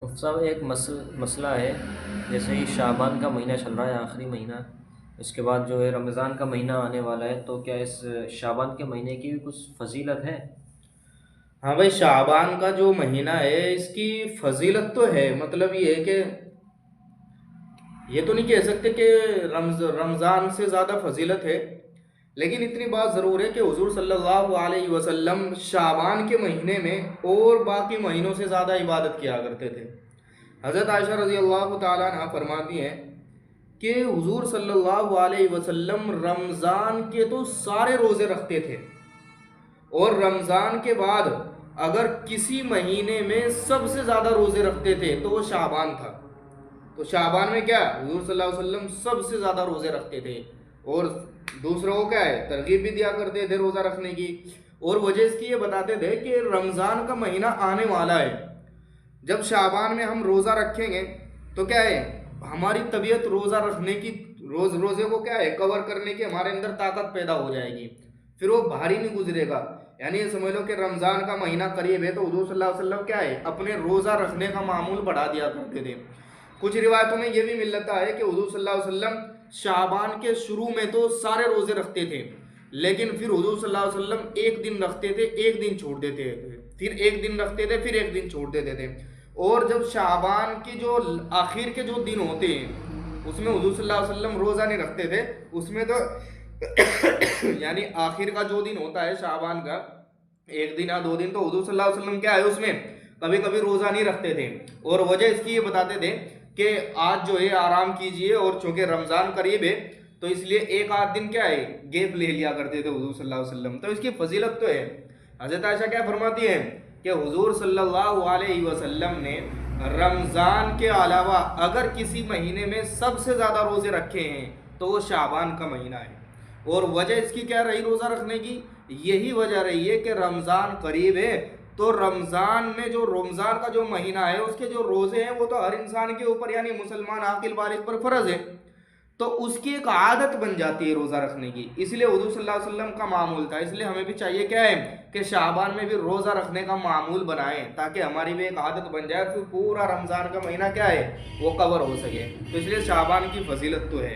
مفتی صاحب ایک مسئلہ ہے، جیسے ہی شعبان کا مہینہ چل رہا ہے، آخری مہینہ، اس کے بعد جو ہے رمضان کا مہینہ آنے والا ہے، تو کیا اس شعبان کے مہینے کی بھی کچھ فضیلت ہے؟ ہاں بھائی، شعبان کا جو مہینہ ہے اس کی فضیلت تو ہے، مطلب یہ ہے کہ یہ تو نہیں کہہ سکتے کہ رمضان سے زیادہ فضیلت ہے، لیکن اتنی بات ضرور ہے کہ حضور صلی اللہ علیہ وسلم شعبان کے مہینے میں اور باقی مہینوں سے زیادہ عبادت کیا کرتے تھے۔ حضرت عائشہ رضی اللہ تعالیٰ عنہ فرماتی ہیں کہ حضور صلی اللہ علیہ وسلم رمضان کے تو سارے روزے رکھتے تھے، اور رمضان کے بعد اگر کسی مہینے میں سب سے زیادہ روزے رکھتے تھے تو وہ شعبان تھا۔ تو شعبان میں کیا حضور صلی اللہ علیہ وسلم سب سے زیادہ روزے رکھتے تھے، اور دوسروں کو کیا ہے ترغیب بھی دیا کرتے تھے روزہ رکھنے کی، اور وجہ اس کی یہ بتاتے تھے کہ رمضان کا مہینہ آنے والا ہے، جب شعبان میں ہم روزہ رکھیں گے تو کیا ہے ہماری طبیعت روزہ رکھنے کی، روزے کو کیا ہے کور کرنے کی ہمارے اندر طاقت پیدا ہو جائے گی، پھر وہ بھاری نہیں گزرے گا۔ یعنی یہ سمجھ لو کہ رمضان کا مہینہ قریب ہے تو حضور صلی اللہ علیہ وسلم کیا ہے اپنے روزہ رکھنے کا معمول بڑھا دیا کرتے تھے۔ کچھ روایتوں میں یہ بھی ملتا ہے کہ حضور صلی اللہ علیہ وسلم شعبان کے شروع میں تو سارے روزے رکھتے تھے، لیکن پھر حضور صلی اللہ علیہ وسلم ایک دن رکھتے تھے، ایک دن چھوڑ دیتے تھے، پھر ایک دن رکھتے تھے، پھر ایک دن چھوڑ دیتے تھے۔ اور جب شعبان کی جو آخر کے جو دن ہوتے ہیں اس میں حضور صلی اللہ علیہ وسلم روزہ نہیں رکھتے تھے، اس میں تو یعنی آخر کا جو دن ہوتا ہے شعبان کا ایک دن یا دو دن، تو حضور صلی اللہ علیہ وسلم کیا ہے اس میں کبھی کبھی روزہ نہیں رکھتے تھے، اور وجہ اس کی یہ بتاتے تھے کہ آج جو ہے آرام کیجئے، اور چونکہ رمضان قریب ہے تو اس لیے ایک آدھ دن کیا ہے گیپ لے لیا کرتے تھے حضور صلی اللہ علیہ وسلم۔ تو اس کی فضیلت تو ہے۔ حضرت عائشہ کیا فرماتی ہیں کہ حضور صلی اللہ علیہ وسلم نے رمضان کے علاوہ اگر کسی مہینے میں سب سے زیادہ روزے رکھے ہیں تو وہ شعبان کا مہینہ ہے، اور وجہ اس کی کیا رہی روزہ رکھنے کی؟ یہی وجہ رہی ہے کہ رمضان قریب ہے، تو رمضان میں جو رمضان کا جو مہینہ ہے اس کے جو روزے ہیں وہ تو ہر انسان کے اوپر یعنی مسلمان عاقل بالغ پر فرض ہے، تو اس کی ایک عادت بن جاتی ہے روزہ رکھنے کی، اس لیے حضور صلی اللہ علیہ وسلم کا معمول تھا۔ اس لیے ہمیں بھی چاہیے کیا ہے کہ شعبان میں بھی روزہ رکھنے کا معمول بنائیں، تاکہ ہماری بھی ایک عادت بن جائے، پھر پورا رمضان کا مہینہ کیا ہے وہ کور ہو سکے۔ تو اس لیے شعبان کی فضیلت تو ہے۔